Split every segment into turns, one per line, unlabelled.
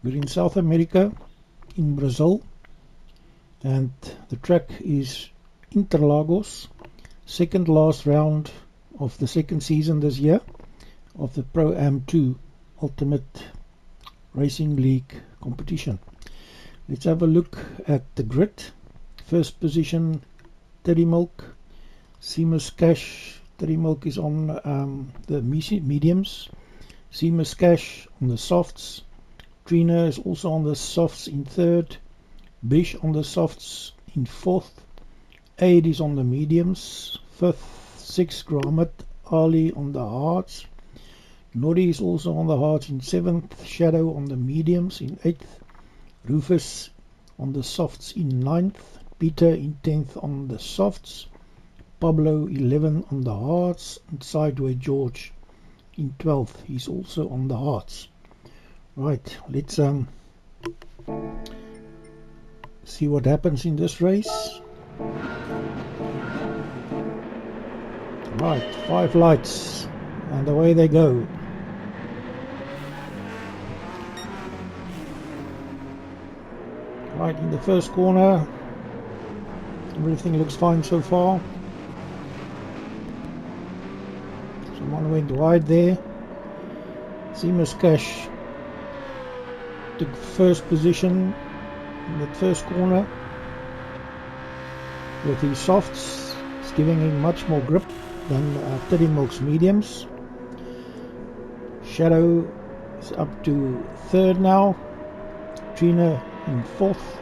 We're in South America, in Brazil, and the track is Interlagos, second last round of the second season this year of the ProAm2 Ultimate Racing League competition. Let's have a look at the grid. First position, Teddy Milk, Seamus Cash. Teddy Milk is on the mediums, Seamus Cash on the softs, Trina is also on the softs in third, Bish on the softs in fourth, Aid is on the mediums, fifth, sixth Gromit, Ali on the hards, Noddy is also on the hards in seventh, Shadow on the mediums in eighth, Rufus on the softs in ninth, Peter in 10th on the softs, Pablo 11 on the hards, and Sideway George in 12th. He's also on the hards. Right, let's see what happens in this race. Right, 5 lights, and away they go. Right in the first corner, everything looks fine so far. Someone went wide there. Seamus Cash took first position in that first corner with his softs. It's giving him much more grip than Teddy Milk's mediums. Shadow is up to third now. Trina in fourth.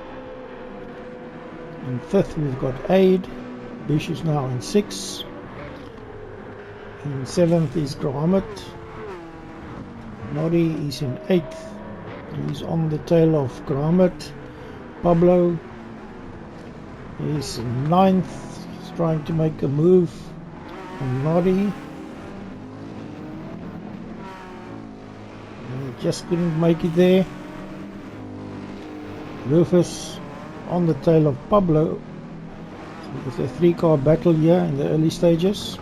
In fifth we've got Aid. Bish is now in sixth. In seventh is Gromit. Noddy is in eighth. He's on the tail of Gromit. Pablo is in ninth. He's trying to make a move on Noddy. Just couldn't make it there. Rufus on the tail of Pablo. So it's a 3-car battle here in the early stages.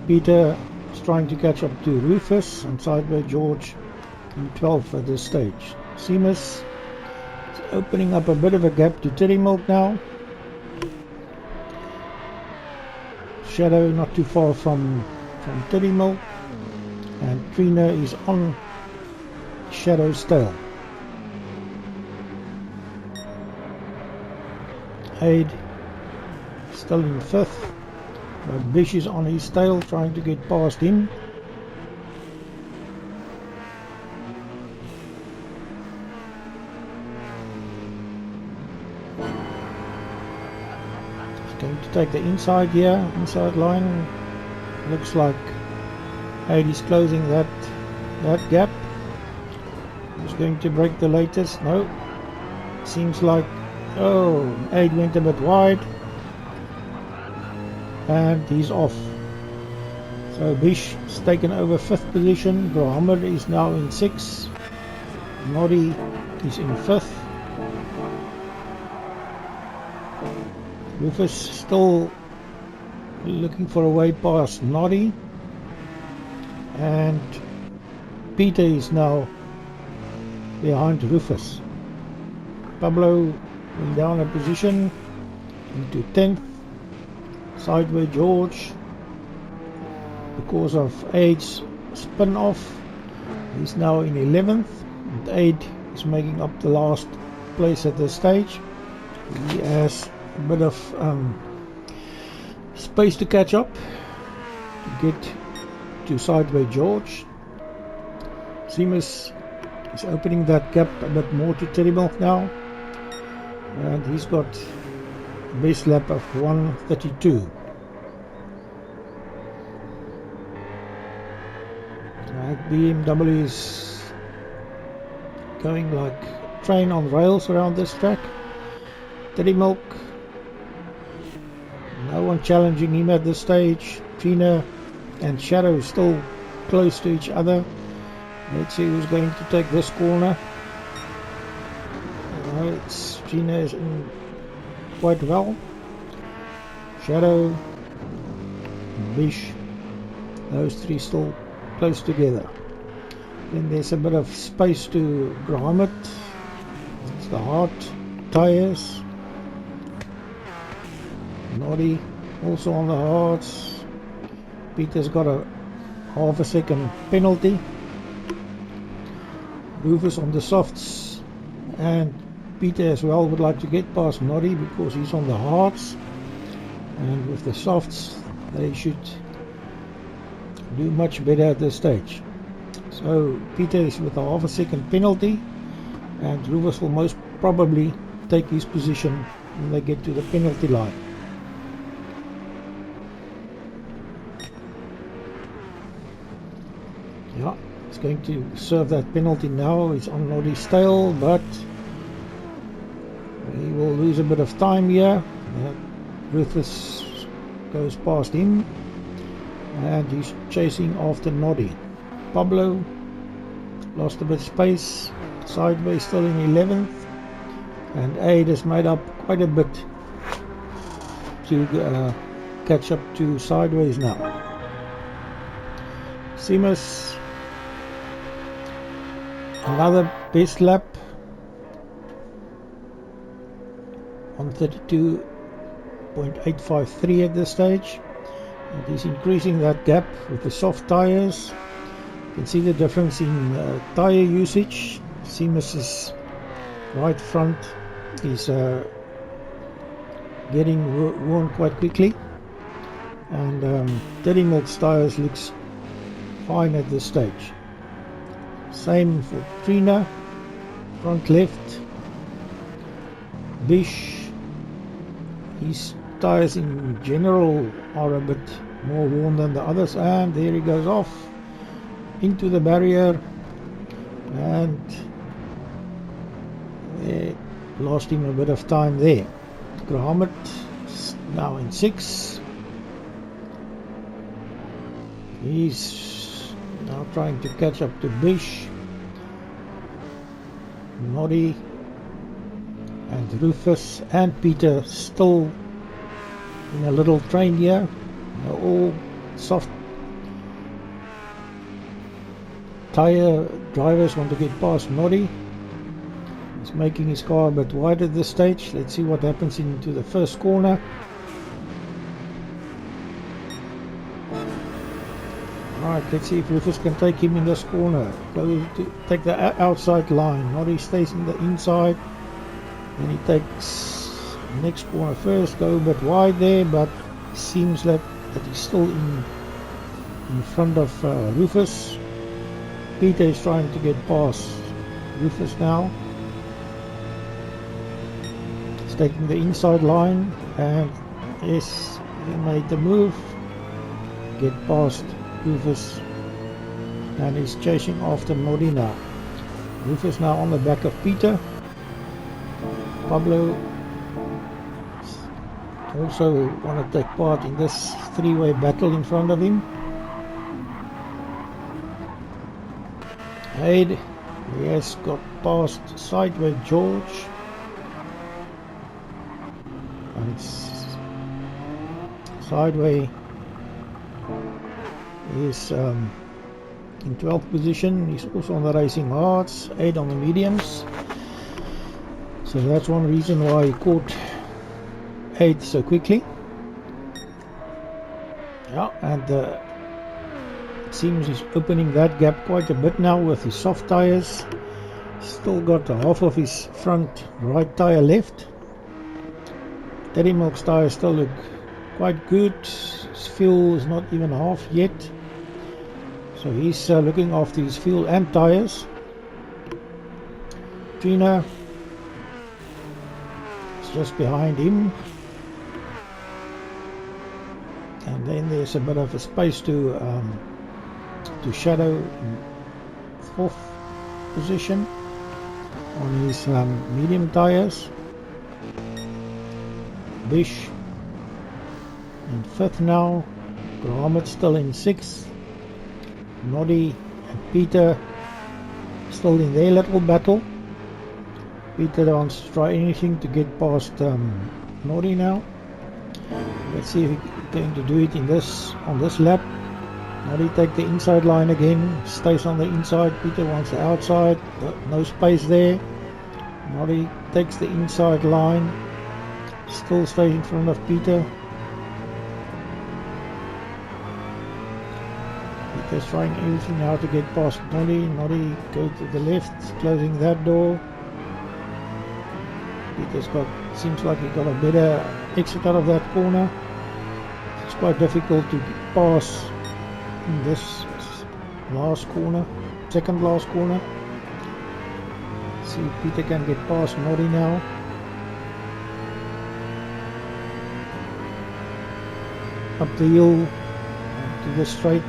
Peter is trying to catch up to Rufus, and Sideway George in 12th at this stage. Seamus is opening up a bit of a gap to Teddy Milk now. Shadow not too far from Teddy Milk, and Trina is on Shadow's tail. Aid still in fifth, but Bish is on his tail trying to get past him. He's going to take the inside here, inside line. Looks like Aid is closing that gap. He's going to break the latest. No, seems like, oh, Aid went a bit wide, and he's off. So Bish has taken over 5th position. Gromit is now in 6th. Noddy is in 5th. Rufus still looking for a way past Noddy, and Peter is now behind Rufus. Pablo went down a position into 10th. Sideway George, because of Aid's spin off, he's now in 11th, and Aid is making up the last place at this stage. He has a bit of space to catch up to get to Sideway George. Seamus is opening that gap a bit more to Teddy Milk now, and he's got a base lap of 1:32. BMW is going like a train on rails around this track. Teddy Milk, no one challenging him at this stage. Trina and Shadow still close to each other. Let's see who's going to take this corner. Trina is in quite well. Shadow, Bish, those three still close together. Then there's a bit of space to grommet. It's the hard tires. Noddy also on the hards. Peter's got a half a second penalty. Rufus on the softs, and Peter as well would like to get past Noddy because he's on the hards, and with the softs they should do much better at this stage. So Peter is with a half a second penalty, and Rufus will most probably take his position when they get to the penalty line. Yeah, he's going to serve that penalty now. He's on Noddy's tail, but he will lose a bit of time here. Rufus goes past him, and he's chasing after Noddy. Pablo lost a bit of space. Sideways still in 11th, and Aid has made up quite a bit to catch up to Sideways now. Seamus, another best lap on 32.853 at this stage, and he's increasing that gap with the soft tires. You can see the difference in tire usage. Seamus's right front is getting worn quite quickly, and Teddy Milk's tires looks fine at this stage. Same for Trina, front left. Bish, his tires in general are a bit more worn than the others, and there he goes off into the barrier, and they lost him a bit of time there. Grommet now in 6th. He's now trying to catch up to Bish, Noddy, and Rufus and Peter still in a little train here. They're all soft tire drivers want to get past Noddy. He's making his car a bit wide at this stage. Let's see what happens into the first corner. Alright, let's see if Rufus can take him in this corner. Go to take the outside line. Noddy stays in the inside, and he takes the next corner first. Go a bit wide there, but seems like that he's still in front of Rufus. Peter is trying to get past Rufus now. He's taking the inside line, and yes, he made the move. Get past Rufus, and he's chasing after Noddy now. Rufus now on the back of Peter. Pablo also want to take part in this three-way battle in front of him. Aid, he has got past Sideways George, and Sideways is in 12th position. He's also on the racing hards, 8 on the mediums, so that's one reason why he caught 8 so quickly. Yeah, and it seems he's opening that gap quite a bit now with his soft tires. Still got half of his front right tire left. Teddy Milk's tires still look quite good. His fuel is not even half yet, so he's looking after his fuel and tires. Trina is just behind him, and then there's a bit of a space to Shadow in 4th position on his medium tires. Bish in 5th now. Grommet still in 6th. Noddy and Peter still in their little battle. Peter wants to try anything to get past Noddy now. Let's see if he's going to do it on this lap. Noddy take the inside line again, stays on the inside. Peter wants the outside, no space there. Noddy takes the inside line, still stays in front of Peter. Peter's trying everything now to get past Noddy. Noddy go to the left, closing that door. Peter's seems like he got a better exit out of that corner. It's quite difficult to pass in this last corner, second last corner. See if Peter can get past Noddy now. Up the hill to the straight.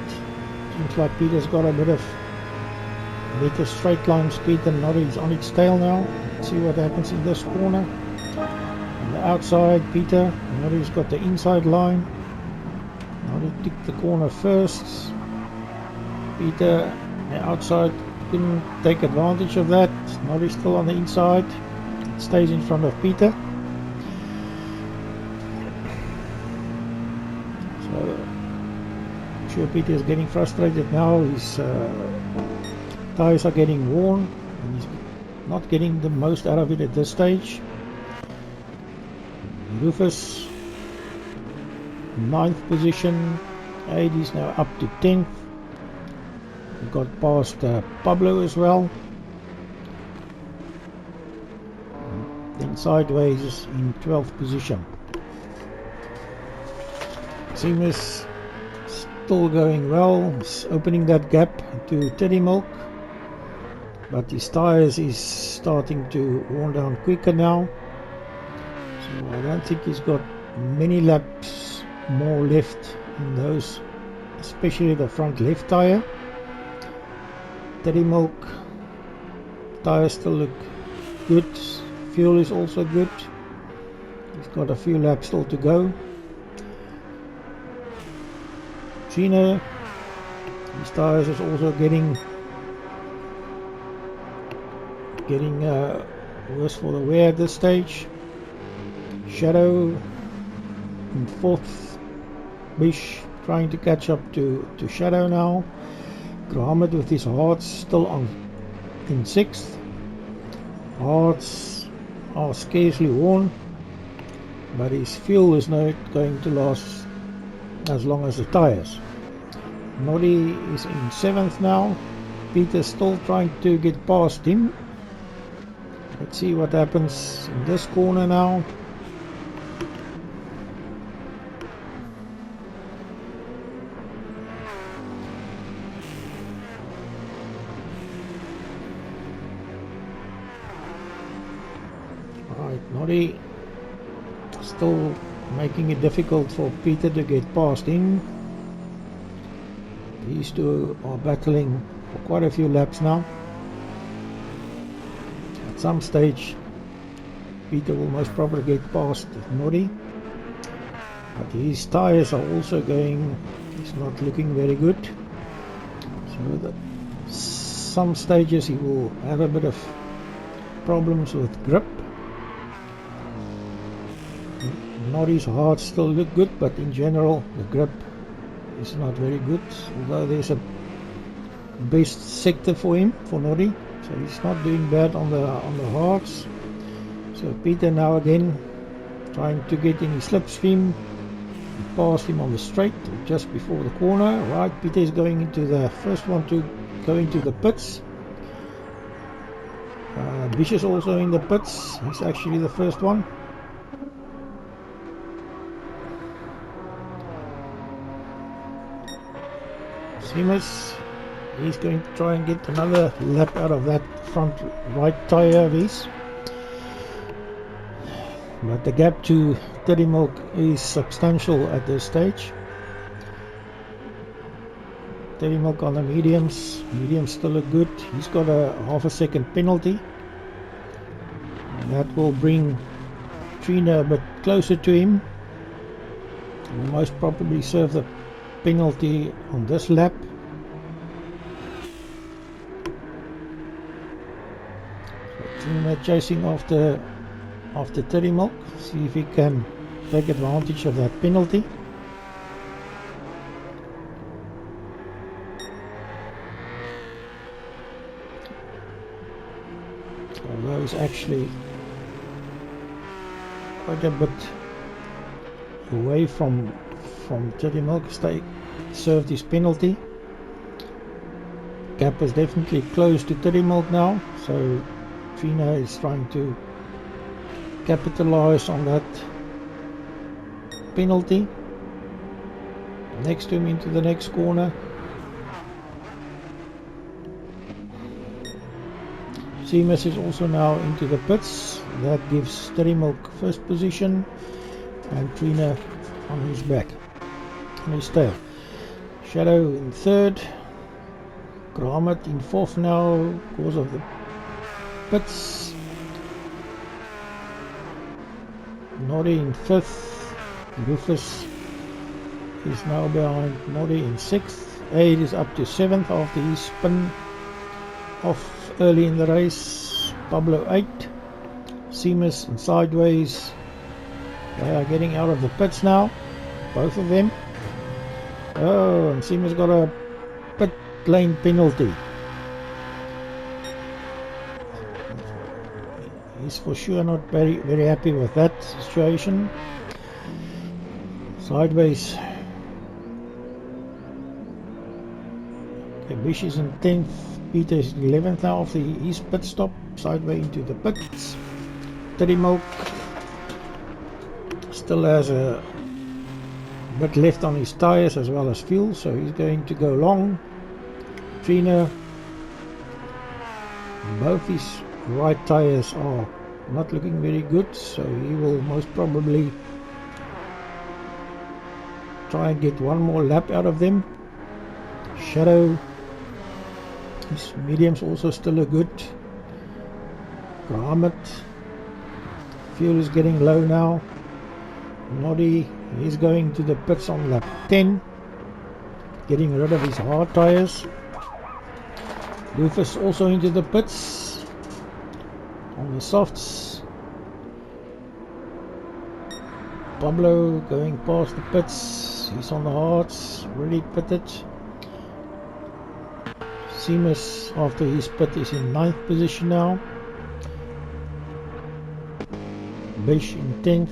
Seems like Peter's got a bit of better straight line speed than Noddy's on its tail now. Let's see what happens in this corner. On the outside, Peter. Noddy's got the inside line. Noddy took the corner first. Peter, the outside, couldn't take advantage of that. Noddy's still on the inside. It stays in front of Peter. So, I'm sure Peter is getting frustrated now. His tires are getting worn and he's not getting the most out of it at this stage. Rufus, 9th position. Aid is now up to 10th. We got past Pablo as well. Then sideways in 12th position. Seamus still going well. He's opening that gap to Teddy Milk. But his tires is starting to worn down quicker now. So I don't think he's got many laps more left in those, especially the front left tire. Teddy Milk tires still look good. Fuel is also good. He's got a few laps still to go. Gina, his tires is also getting worse for the wear at this stage. Shadow in 4th. Bish trying to catch up to Shadow now. Grahamid with his hearts still on in 6th. Hearts are scarcely worn, but his fuel is not going to last as long as the tires. Noddy is in 7th now. Peter's still trying to get past him. Let's see what happens in this corner now. Alright, Noddy still making it difficult for Peter to get past him. These two are battling for quite a few laps now. At some stage Peter will most probably get past Noddy, but his tires are also going, it's not looking very good, so that some stages he will have a bit of problems with grip. Noddy's hearts still look good, but in general the grip is not very good, although there's a best sector for him, for Noddy, so he's not doing bad on the hearts. So Peter now again trying to get in his slipstream, past him on the straight just before the corner. Right, Peter is going into the first one to go into the pits. Bish is also in the pits. He's actually the first one. Seamus, he's going to try and get another lap out of that front right tire of his. But the gap to Teddy Milk is substantial at this stage. Teddy Milk on the mediums. Mediums still look good. He's got a half a second penalty. And that will bring Trina a bit closer to him. Will most probably serve the penalty on this lap. So Trina chasing after Teddy Milk, see if he can take advantage of that penalty. although he's actually quite a bit away from Teddy Milk. Served his penalty. Gap is definitely close to Teddy Milk now, so Trina is trying to capitalize on that penalty. Next to him into the next corner. Seamus is also now into the pits. That gives Teddy Milk first position and Trina on his back, on his tail. Shadow in third. Gromit in fourth now because of the pits. Noddy in fifth. Rufus is now behind Noddy in sixth. Aid is up to seventh after his spin off early in the race. Pablo 8. Seamus and Sideways, they are getting out of the pits now, both of them. Oh, and Seamus got a pit lane penalty. He's for sure not very happy with that situation. Sideways. Okay, Bish is in 10th. Peter is 11th now after his pit stop. Sideways into the pits. Teddy Milk still has a bit left on his tyres as well as fuel, so he's going to go long. Trina, both his right tyres are not looking very good, so he will most probably try and get one more lap out of them. Shadow, his medium's also still a good. Gromit, fuel is getting low now. Noddy, he's going to the pits on lap 10, getting rid of his hard tyres. Rufus also into the pits on the softs. Pablo going past the pits, he's on the hards, already pitted. Seamus after his pit is in 9th position now. Bish in 10th.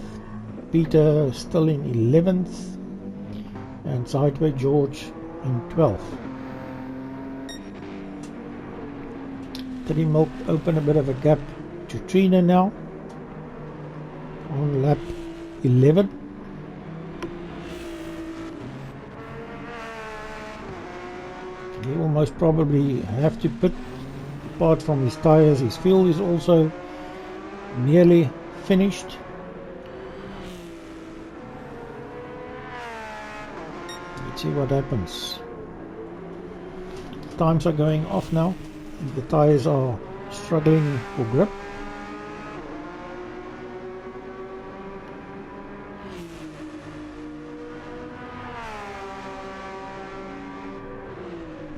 Peter still in 11th. And Sideway George in 12th. Teddy Milk open a bit of a gap to Trina now on lap 11. He will most probably have to pit. Apart from his tyres, his fuel is also nearly finished. Let's see what happens. Times are going off now. The tyres are struggling for grip.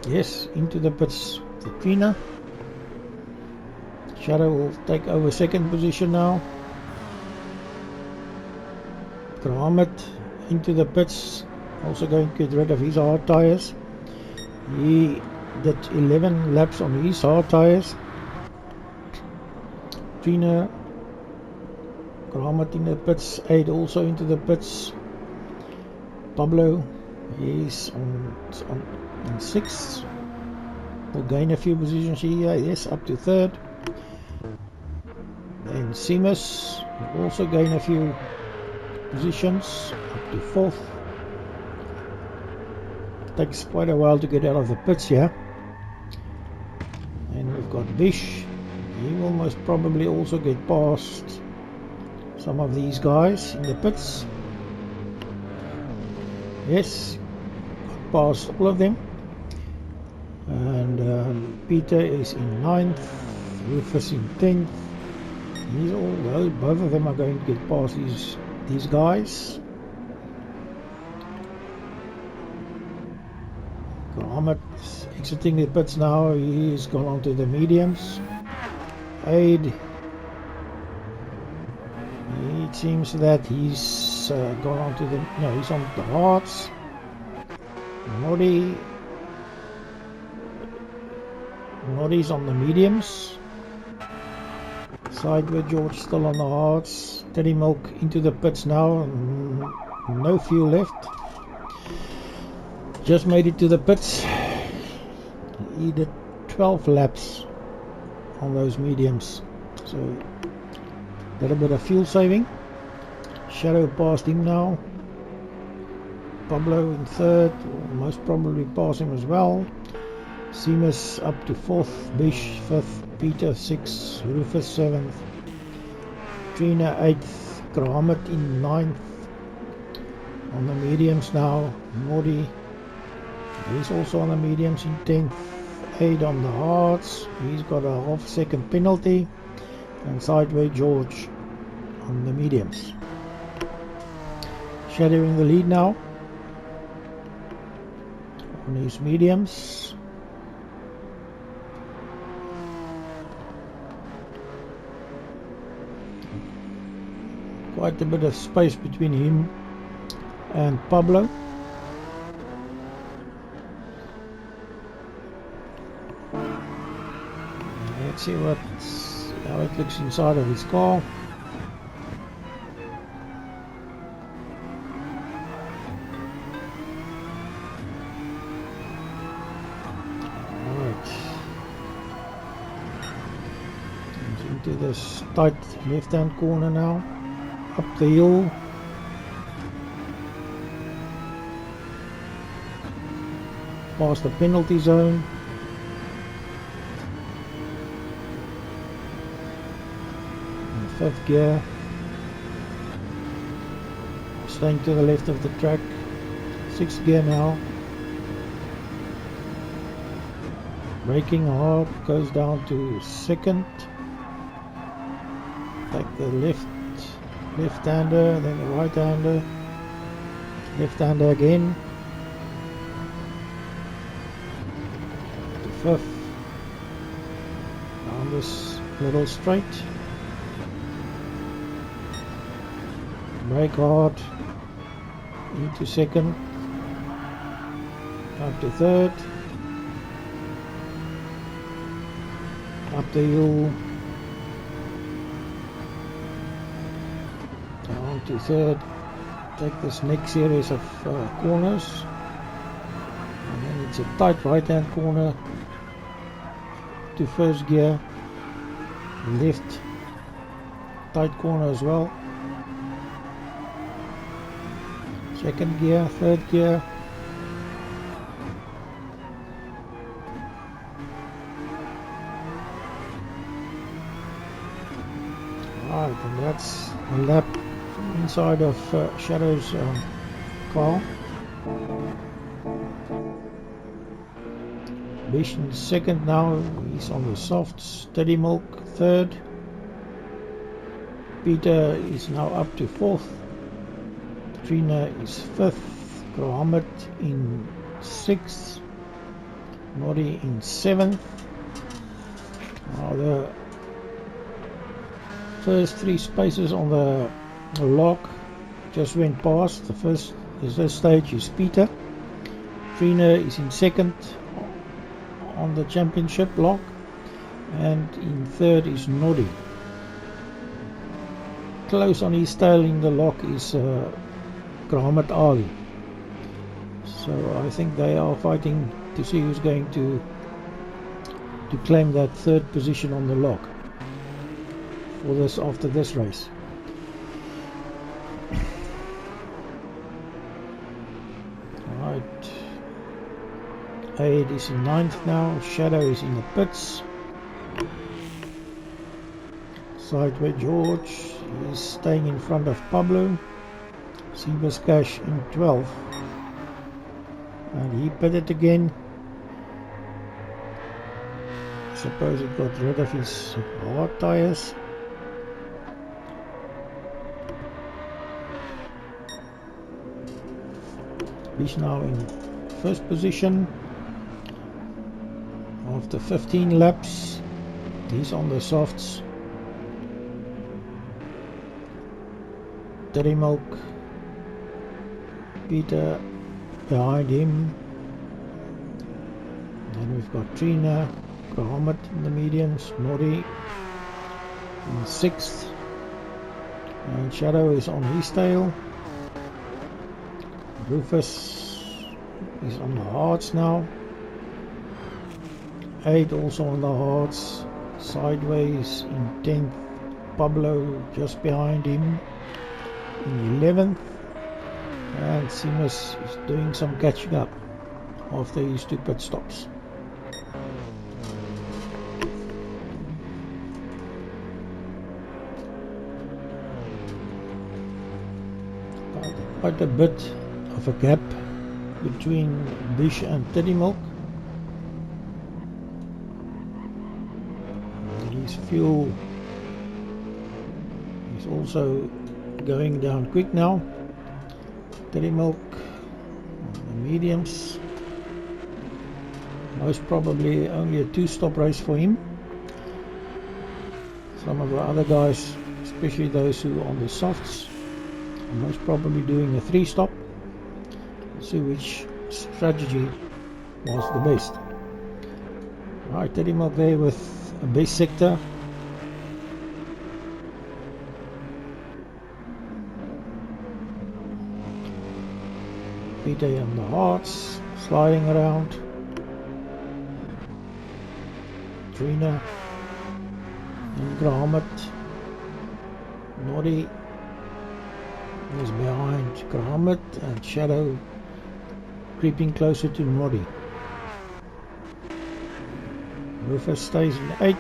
Yes, into the pits, the Trina. Shadow will take over second position now. Gromit into the pits, also going to get rid of his hard tyres. He did 11 laps on his hard tyres. Trina, Gromit in the pits, Aid also into the pits. Pablo is on 6th. Will gain a few positions here, yes, up to 3rd. Then Seamus will also gain a few positions, up to 4th. Takes quite a while to get out of the pits here. And we've got Bish. He will most probably also get past some of these guys in the pits. Yes, got past all of them. And Peter is in 9th, Rufus in 10th. Both of them are going to get past these guys. Gromit exiting the pits now. He's gone on to the mediums. Aid, it seems that he's gone on to the, no, he's on the hards. Noddy's on the mediums. Sideway George still on the hards. Teddy Milk into the pits now. No fuel left. Just made it to the pits. He did 12 laps on those mediums. So a little bit of fuel saving. Shadow passed him now. Pablo in third. Will most probably pass him as well. Seamus up to 4th, Bish 5th, Peter 6th, Rufus 7th, Trina 8th, Kramet in 9th. On the mediums now, Nordy, he's also on the mediums in 10th, 8 on the hards, he's got a half-second penalty, and Sideway George on the mediums. Shadowing the lead now on his mediums. Quite a bit of space between him and Pablo. Let's see how it looks inside of his car. Alright. Into this tight left hand corner now. Up the hill. Past the penalty zone. In 5th gear. Staying to the left of the track. 6th gear now. Braking hard. Goes down to 2nd. Take the left-hander, then the right-hander, left-hander again, to 5th, down this little straight, brake hard, into 2nd, up to 3rd, up the hill, down to 3rd, take this next series of corners, and then it's a tight right hand corner to 1st gear, left tight corner as well, 2nd gear, 3rd gear, alright, and that's a lap inside of Shadow's car. Bish in 2nd now, he's on the softs. Teddy Milk 3rd. Peter is now up to 4th. Trina is 5th. Kramet in 6th. Noddy in 7th. Now the first 3 spaces on the lock just went past. The first is this stage is Peter. Trina is in 2nd on the championship lock, and in 3rd is Noddy. Close on his tail in the lock is Kramet Ali. So I think they are fighting to see who's going to claim that 3rd position on the lock for this after this race. Alright, Aid is in 9th now, Shadow is in the pits. Sideway George is staying in front of Pablo. Seamus Cash in 12th, and he pitted again. I suppose he got rid of his hard tires. He's now in 1st position after 15 laps. He's on the softs. Teddy Milk, Peter behind him. Then we've got Trina, Kramet in the mediums, Noddy, in 6th, and Shadow is on his tail. Rufus is on the hards now. 8 also on the hards, sideways in 10th. Pablo just behind him in 11th, and Seamus is doing some catching up after his 2 pit stops. Quite a bit of a gap between Bish and Teddy Milk. His fuel is also going down quick now. Teddy Milk on the mediums. Most probably only a 2-stop race for him. Some of the other guys, especially those who are on the softs, are most probably doing a 3-stop. Let's see which strategy was the best. Right, Teddy Milk there with a base sector. Peter on the hearts, sliding around. Trina and Gromit. Noddy is behind Gromit, and Shadow creeping closer to Noddy. Rufus stays in 8.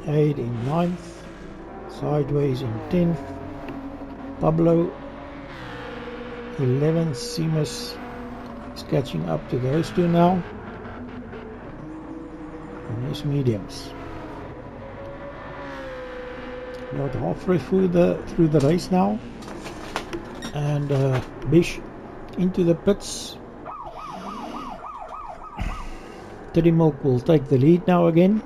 8 in 9th. Sideways in 10th. Pablo 11th. Seamus is catching up to those two now. And his mediums. About halfway through the race now. And Bish into the pits. Teddy Milk will take the lead now again.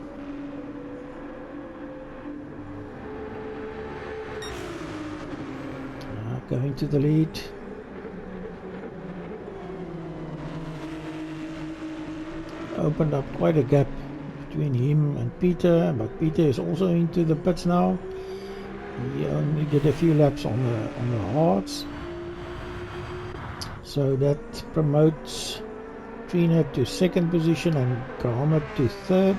Going to the lead. Opened up quite a gap between him and Peter, but Peter is also into the pits now. He only did a few laps on the hards, so that promotes Trina to 2nd position and Gromit to 3rd.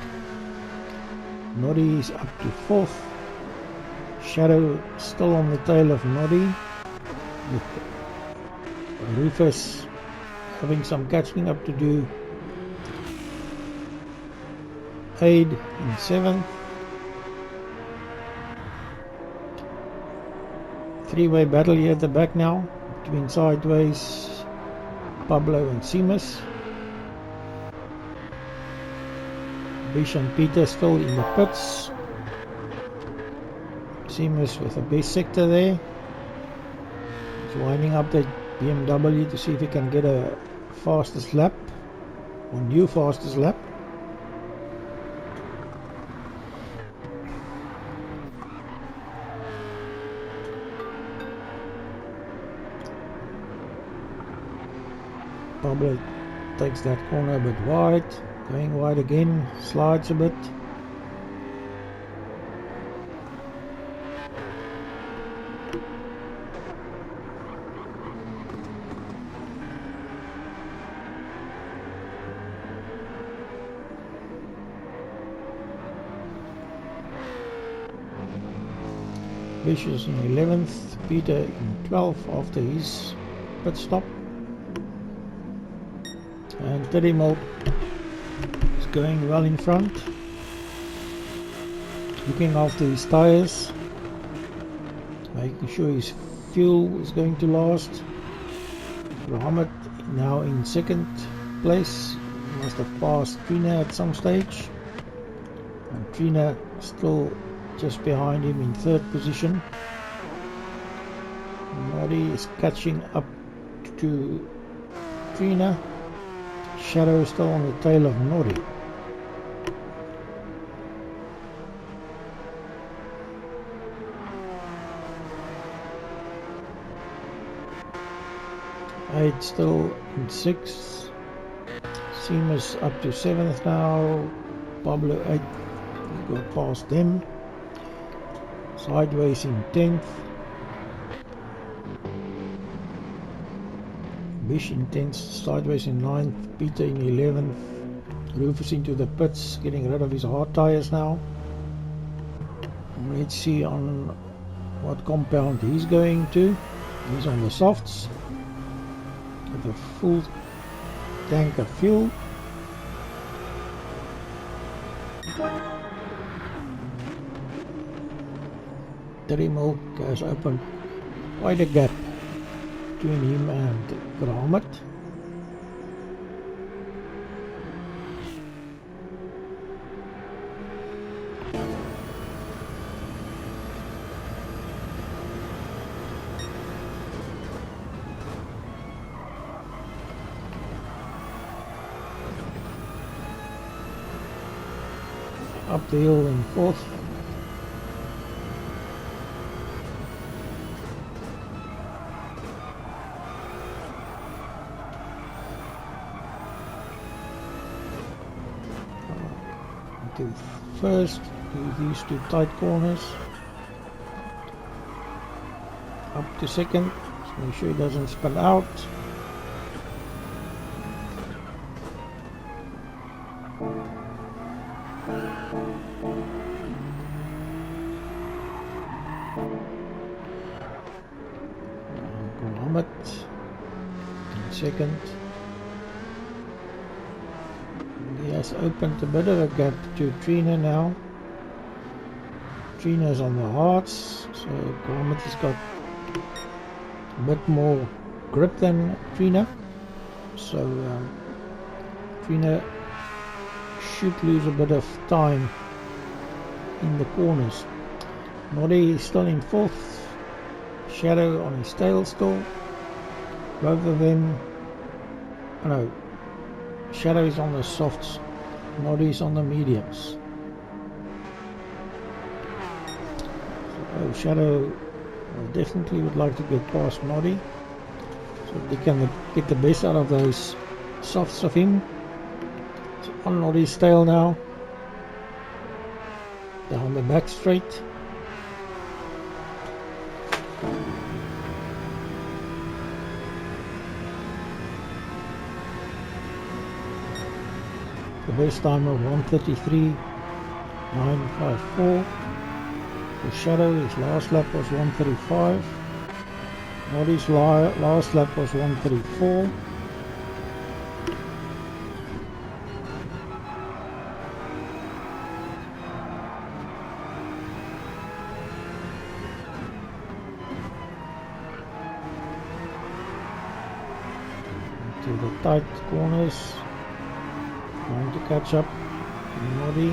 Noddy is up to 4th. Shadow still on the tail of Noddy, with Rufus having some catching up to do. 8 in 7th. 3-way battle here at the back now between Sideways, Pablo and Seamus. Bish and Peter still in the pits. Seamus with a base sector there. He's winding up the BMW to see if he can get a fastest lap, or new fastest lap. Pablo takes that corner a bit wide, going wide again, slides a bit. Bish is in 11th, Peter in 12th after his pit stop. And Teddy Milk is going well in front, looking after his tyres, making sure his fuel is going to last. Muhammad now in 2nd place, must have passed Trina at some stage, and Trina still just behind him in 3rd position. Noddy is catching up to Trina. Shadow is still on the tail of Noddy. Eight still in 6th. Seamus up to 7th now. Pablo 8th, we go past them. Sideways in 10th. Bish in 10th, sideways in 9th, Peter in 11th. Rufus into the pits, getting rid of his hard tyres now. Let's see on what compound he's going to. He's on the softs with a full tank of fuel. Trimble has opened quite a gap between him and Gromit. Up the hill in 4th. Into first, do these two tight corners. Up to second, so make sure he doesn't spin out. Second. He has opened a bit of a gap to Trina now. Trina's on the hards, so Gromit has got a bit more grip than Trina. So Trina should lose a bit of time in the corners. Noddy is still in 4th. Shadow on his tail still. Both of them, no, Shadow is on the softs, Noddy is on the mediums. So Shadow definitely would like to get past Noddy, so they can get the best out of those softs of him. So on Noddy's tail now, down the back straight. The best time of 1:33.954. For Shadow, his last lap was 1:35. Noddy's last lap was 1:34. To the tight corners. Trying to catch up to Noddy.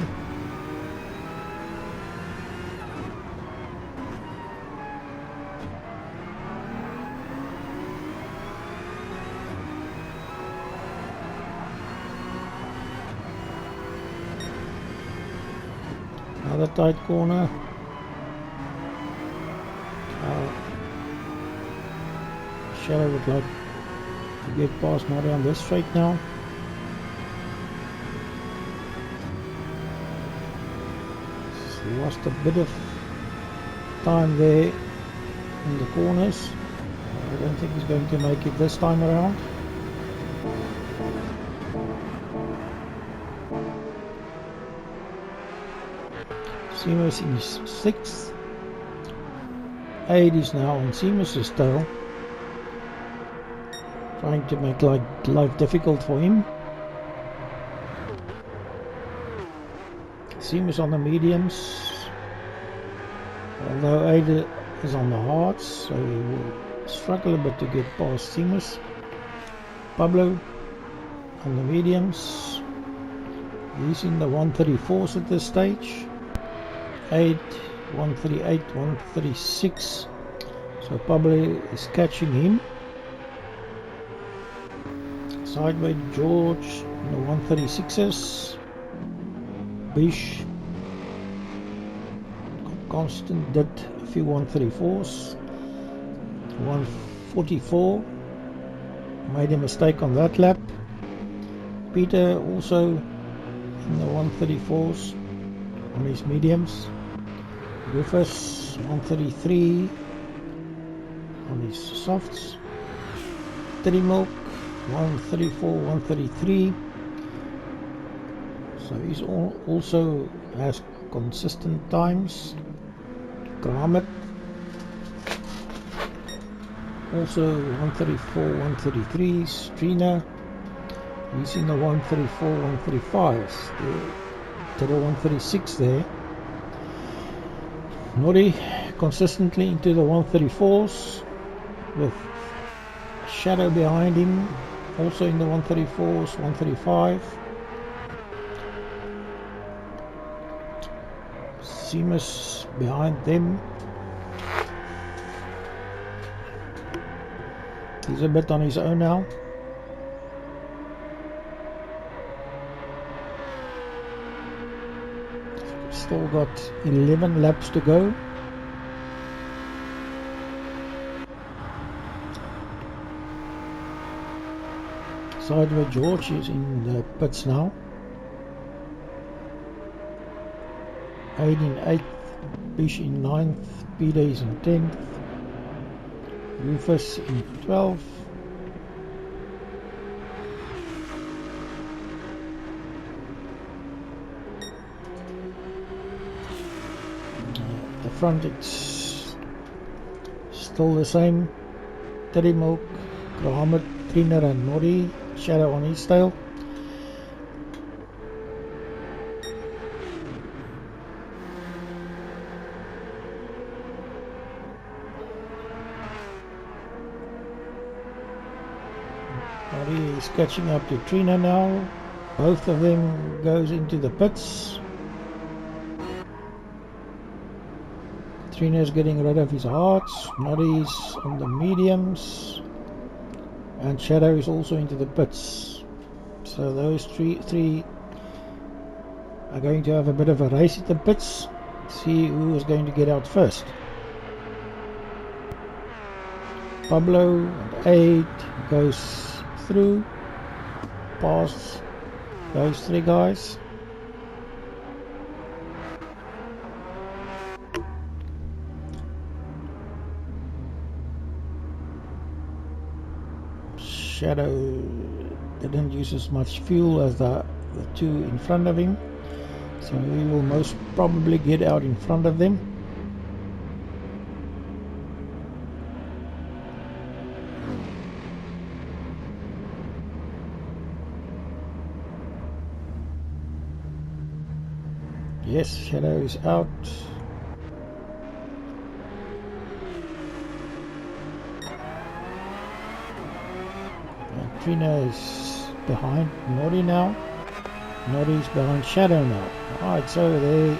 Another tight corner. Shadow would like to get past Noddy on this straight now. Lost a bit of time there in the corners. I don't think he's going to make it this time around. Seamus is 6th. 8 is now on Seamus's tail, trying to make life difficult for him. Seamus on the mediums, although Ada is on the hards, so he will struggle a bit to get past Seamus. Pablo on the mediums, he's in the 134s at this stage. 8, 138, 136, so Pablo is catching him. Sideway George in the 136s. Bish, Constant did a few 134s. 144, made a mistake on that lap. Peter also in the 134s on his mediums. Rufus 133 on his softs. Teddy Milk 134, 133. So he's also has consistent times. Grommet also 134, 133s. Trina, he's in the 134, 135s. To the 136 there. Noddy consistently into the 134s with Shadow behind him, also in the 134s, 135. Seamus behind them. He's a bit on his own now. Still got 11 laps to go. Sideway George is in the pits now. Aid in 8th, Bish in 9th, Peter is in 10th, Rufus in 12th. The front it's still the same. Teddy Milk, Grommet, Trina and Noddy. Shadow on his tail. Noddy is catching up to Trina now. Both of them goes into the pits. Trina is getting rid of his hearts. Noddy's on the mediums. And Shadow is also into the pits. So those three are going to have a bit of a race at the pits. See who is going to get out first. Pablo and Aid goes through past those three guys. Shadow didn't use as much fuel as the two in front of him, so he will most probably get out in front of them. Yes, Shadow is out. Trina is behind Noddy now. Noddy's behind Shadow now. Alright, so the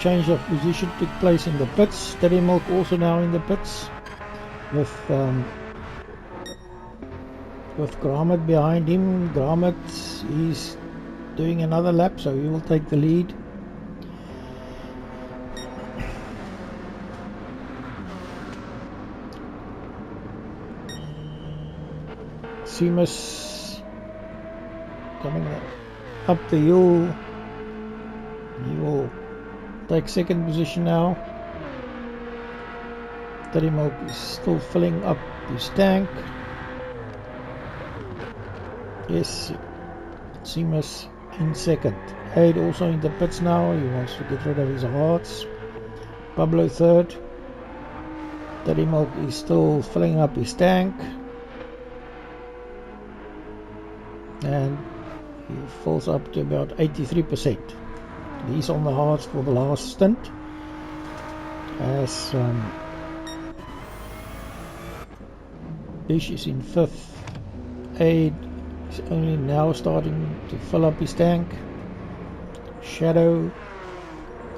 change of position took place in the pits. Teddy Milk also now in the pits with Grommet behind him. Grommet is doing another lap, so he will take the lead. Seamus coming up the hill. He will take second position now. Teddy Milk is still filling up his tank. Yes, Seamus in second. Aid also in the pits now. He wants to get rid of his hearts. Pablo third. Teddy Milk is still filling up his tank. And he falls up to about 83%. He's on the hearts for the last stint. As Bish is in 5th. Aid is only now starting to fill up his tank. Shadow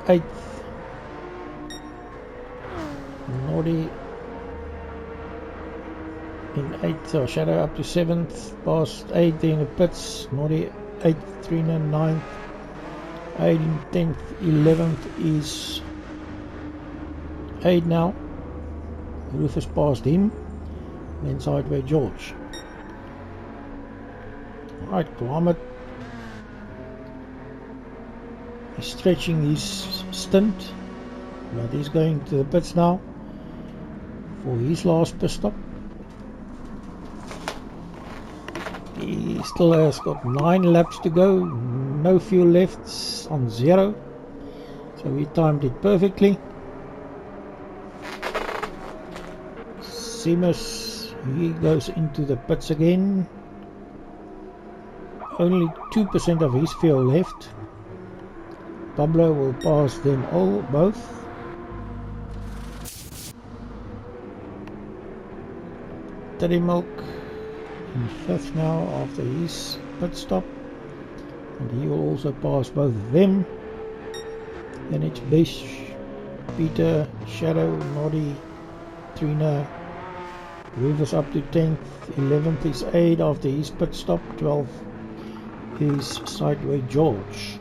8th. Noddy in 8th, so Shadow up to 7th, past 8th in the pits. Noddy 8th, Trina 9th, 8 in 10th, 11th is 8 now. Rufus past him, then sideway George. Right, Grommet He's stretching his stint, but he's going to the pits now for his last pit stop. He still has got 9 laps to go, no fuel left, on 0, so he timed it perfectly. Seamus, he goes into the pits again. Only 2% of his fuel left. Pablo will pass them all, both. Teddy Milk in 5th now after his pit stop, and he will also pass both of them. Then it's Bish, Peter, Shadow, Noddy, Trina. Rivers up to 10th, 11th is Aid after his pit stop, 12th is Sideway George.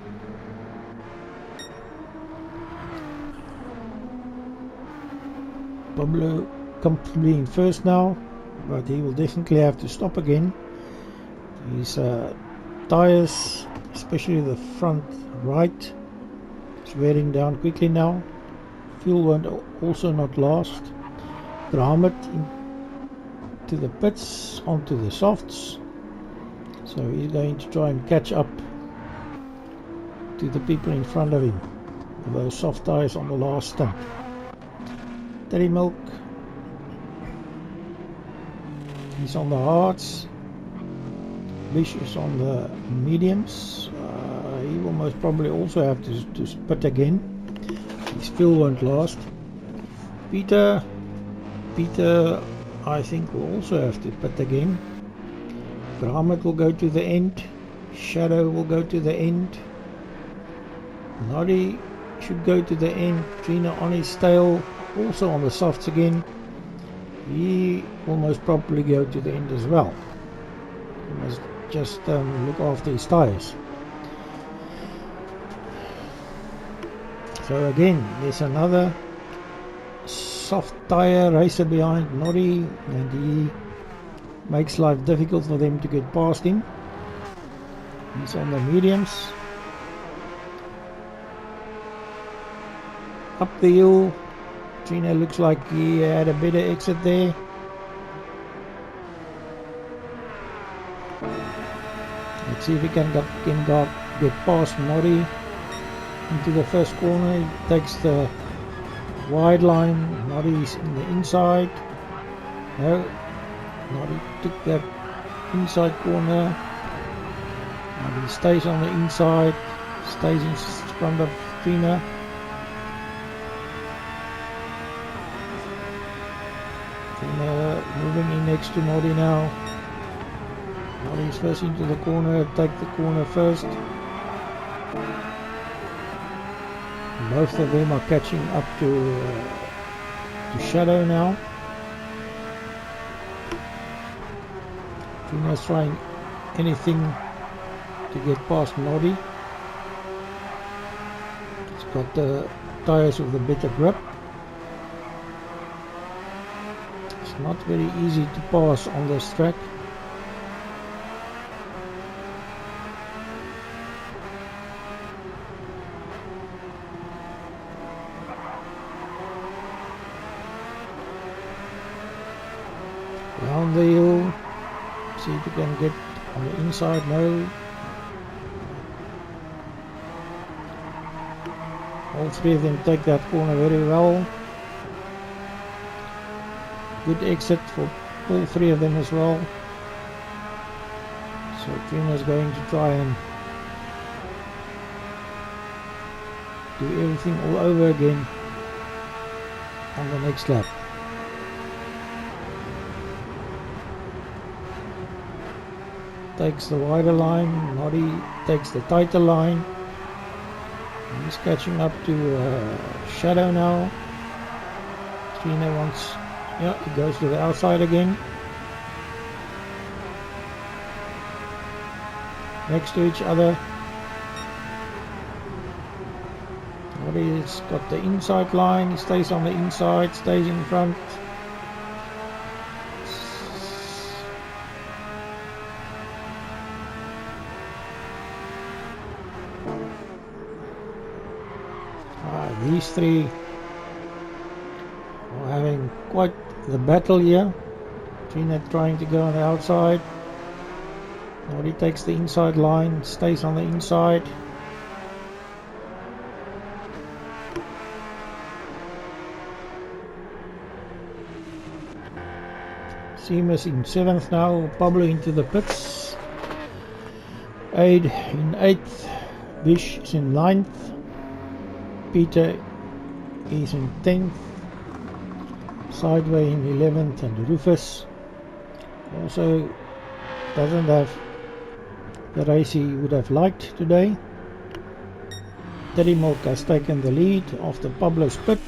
Pablo comfortably in 1st now, but he will definitely have to stop again. His tyres, especially the front right, is wearing down quickly now. Fuel won't also not last. Graham into the pits, onto the softs, so he's going to try and catch up to the people in front of him with those soft tyres on the last stint. Terry Milk, he's on the hards. Bish is on the mediums. He will most probably also have to pit again. His fuel won't last. Peter, I think will also have to pit again. Graham will go to the end. Shadow will go to the end. Noddy should go to the end. Trina on his tail, also on the softs again. He will most probably go to the end as well. He must just look after his tyres. So again, there's another soft tyre racer behind Noddy, and he makes life difficult for them to get past him. He's on the mediums. Up the hill, Trina looks like he had a better exit there. Let's see if he can get past Noddy into the first corner. He takes the wide line. Noddy's in the inside. No, Noddy took that inside corner. Noddy stays on the inside, stays in front of Trina. Trina moving in next to Noddy now. Noddy's first into the corner, take the corner first. Both of them are catching up to Shadow now. Trina's trying anything to get past Noddy. It's got the tyres with a better grip. It's not very easy to pass on this track. Down the hill, see if you can get on the inside. No. All three of them take that corner very well. Good exit for all three of them as well. So Trina's going to try and do everything all over again on the next lap. Takes the wider line, Noddy takes the tighter line. He's catching up to Shadow now. Trina wants, yeah, he goes to the outside again. Next to each other. Noddy's got the inside line, he stays on the inside, stays in front. these three are having quite the battle here. Trina trying to go on the outside. Nobody takes the inside line, stays on the inside. Seamus in 7th now, Pablo into the pits. Aid in 8th, Bish is in 9th, Peter is in 10th, Sideway in 11th, and Rufus also doesn't have the race he would have liked today. Teddy Milk has taken the lead after Pablo's pit.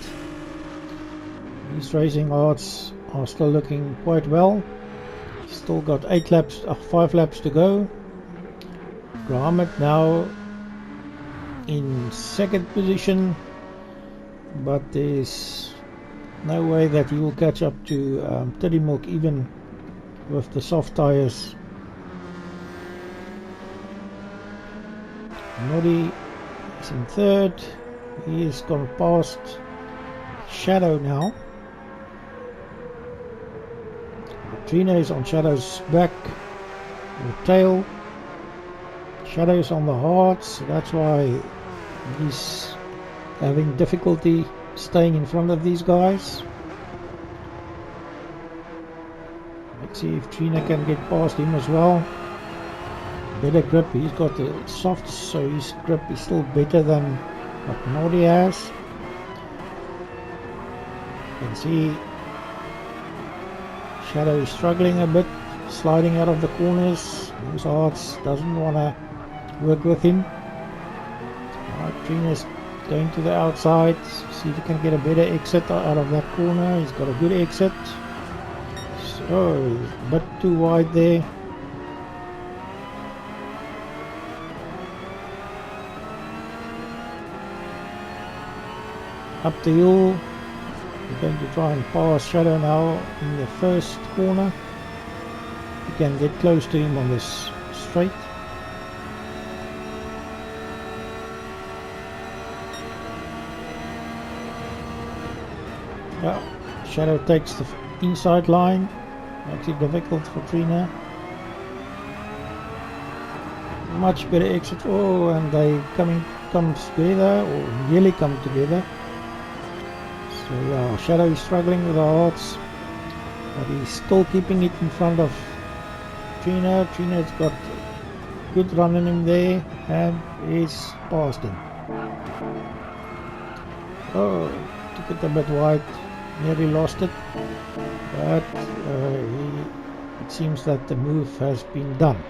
His racing odds are still looking quite well. Still got 5 laps to go. Graham now in 2nd position, but there's no way that he will catch up to Teddy Milk even with the soft tires. Noddy is in 3rd. He has gone past Shadow now. Trina is on Shadow's back or tail. Shadow's on the hard, so that's why he's having difficulty staying in front of these guys. Let's see if Trina can get past him as well. Better grip, he's got the softs, so his grip is still better than what Noddy has. You can see Shadow is struggling a bit, sliding out of the corners. His hearts doesn't want to work with him. Trina's going to the outside, see if he can get a better exit out of that corner. He's got a good exit. So, a bit too wide there. Up the hill. We're going to try and pass Shadow now in the first corner. You can get close to him on this straight. Yeah, Shadow takes the inside line, makes it difficult for Trina. Much better exit. Oh, and they come together, or nearly come together. So yeah, Shadow is struggling with the hearts, but he's still keeping it in front of Trina. Trina's got good run in him there, and he's past him. Oh, took it a bit wide, nearly lost it, but it seems that the move has been done.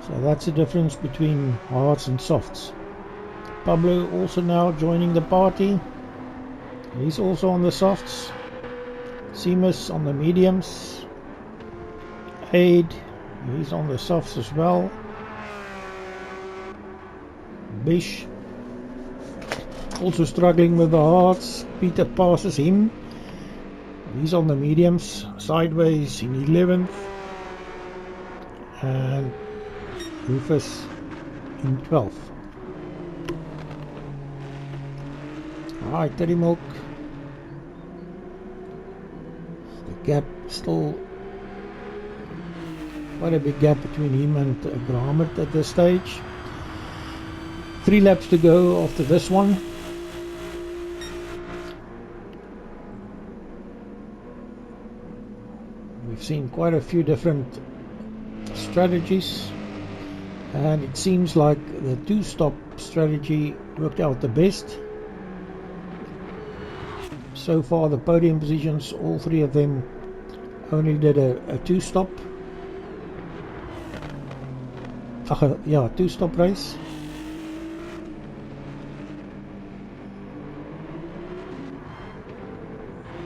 So that's the difference between hards and softs. Pablo also now joining the party. He's also on the softs. Seamus on the mediums. Aid, he's on the softs as well. Bish also struggling with the hards. Peter passes him. He's on the mediums. Sideways in 11th. And Rufus in 12th. Alright, Teddy Milk. The gap still quite a big gap between him and Graham at this stage. 3 laps to go after this one. We've seen quite a few different strategies, and it seems like the 2-stop strategy worked out the best. So far the podium positions, all 3 of them only did a 2-stop. Yeah, 2-stop race.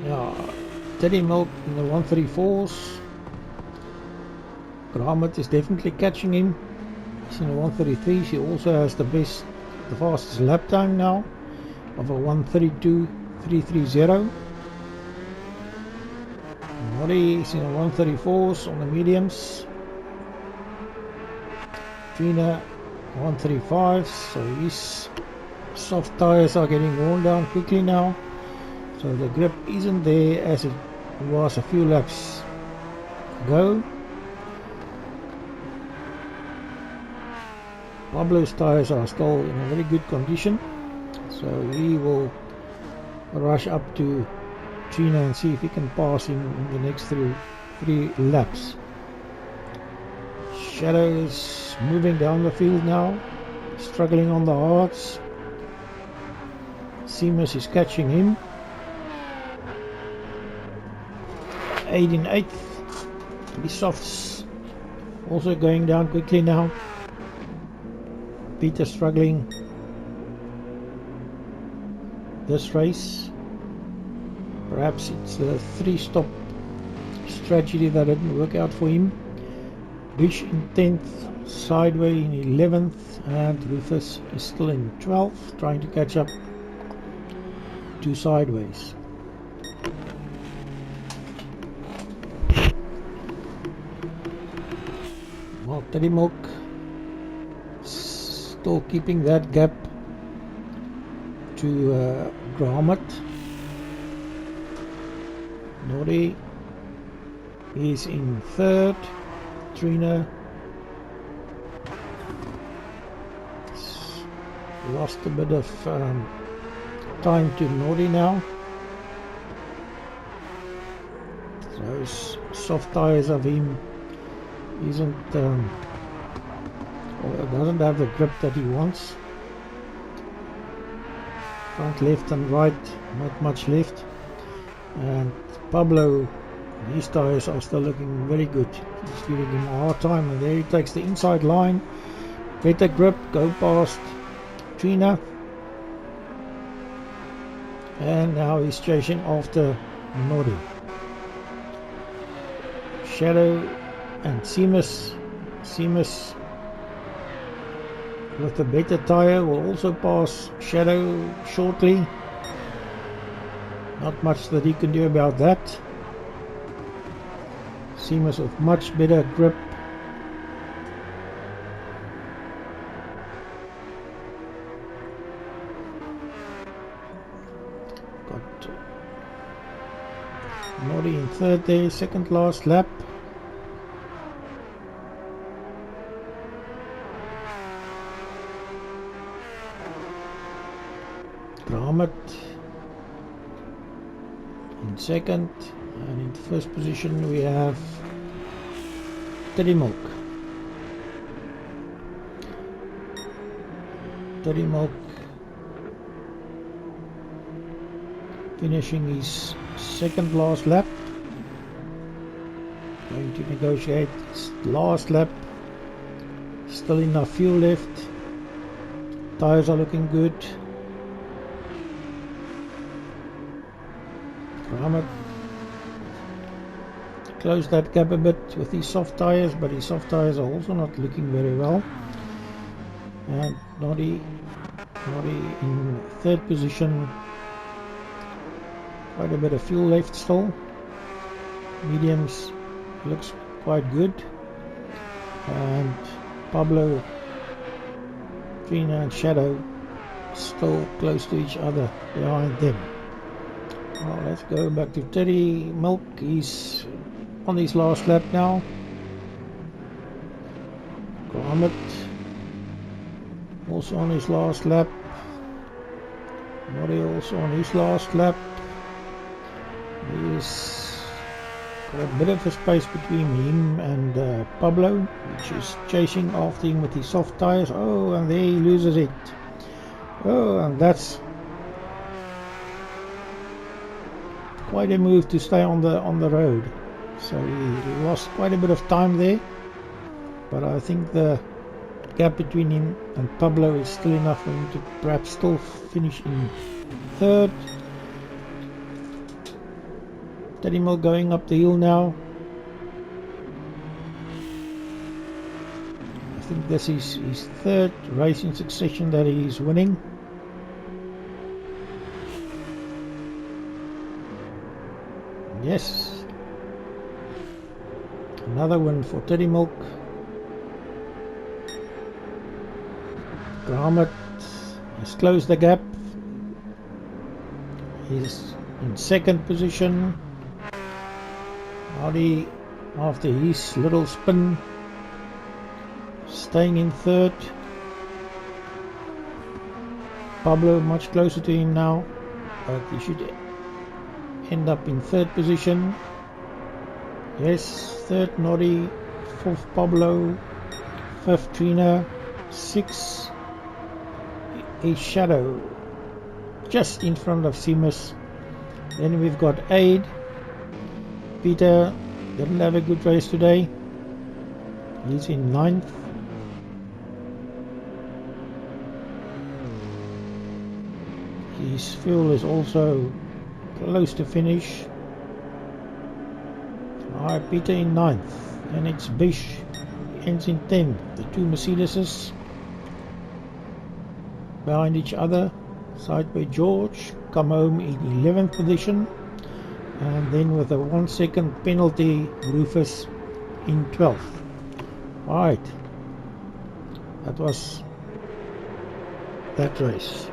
Yeah, Teddy Milk in the 134s. Graham is definitely catching him. He's in the 133s. He also has the fastest lap time now of a 132.330. Noddy is in the 134s on the mediums. Trina 135, so he's Soft tires are getting worn down quickly now, so the grip isn't there as it was a few laps ago. Pablo's tires are still in a very good condition, so he will rush up to Trina and see if he can pass him in the next three laps. Shadow is moving down the field now, struggling on the hards. Seamus is catching him. 8 in 8th. The softs also going down quickly now. Peter struggling this race. Perhaps it's the 3-stop strategy that didn't work out for him. Rich in 10th, Sideway in 11th, and Rufus is still in 12th, trying to catch up to Sideways. Well, Teddy Milk still keeping that gap to Gromit. Nori is in 3rd. Trina lost a bit of time to Nori now. Those soft tires of him isn't or doesn't have the grip that he wants. Front left and right, not much left. And Pablo, his tires are still looking very good. He's giving him a hard time, and there he takes the inside line. Better grip, go past Trina. And now he's chasing after Nori. Shadow and Seamus. Seamus with a better tire will also pass Shadow shortly. Not much that he can do about that. Seamus with much better grip. Got Nori in 3rd there, second last lap. Gromit in 2nd, and in 1st position we have Teddy Milk. Teddy Milk finishing his 2nd last lap, going to negotiate his last lap. Still enough fuel left, tires are looking good. Gromit closed that gap a bit with his soft tires, but his soft tires are also not looking very well. And Nori in 3rd position, quite a bit of fuel left still. Mediums looks quite good, and Pablo, Trina and Shadow still close to each other behind them. Well, let's go back to Teddy Milk. He's on his last lap now. Gromit also on his last lap. Nori also on his last lap. He's got a bit of a space between him and Pablo, which is chasing after him with his soft tires. Oh, and there he loses it. Oh, and that's quite a move to stay on the road. So he lost quite a bit of time there, but I think the gap between him and Pablo is still enough for him to perhaps still finish in 3rd. Teddy Milk going up the hill now. I think this is his 3rd race in succession that he is winning. Yes, another win for Teddy Milk. Gromit He's closed the gap. He's in second position. Hardy, after his little spin, staying in third. Pablo much closer to him now, but he should end up in third position. Yes, third Noddy, fourth Pablo, fifth Trina, sixth a Shadow, just in front of Seamus. Then we've got Aid. Peter didn't have a good race today. He's in ninth. His fuel is also close to finish. Alright, Peter in ninth. And it's Bish. He ends in 10th. The two Mercedeses behind each other. Side by George. Come home in 11th position. And then with a 1 second penalty, Rufus in 12th. Alright. That was that race.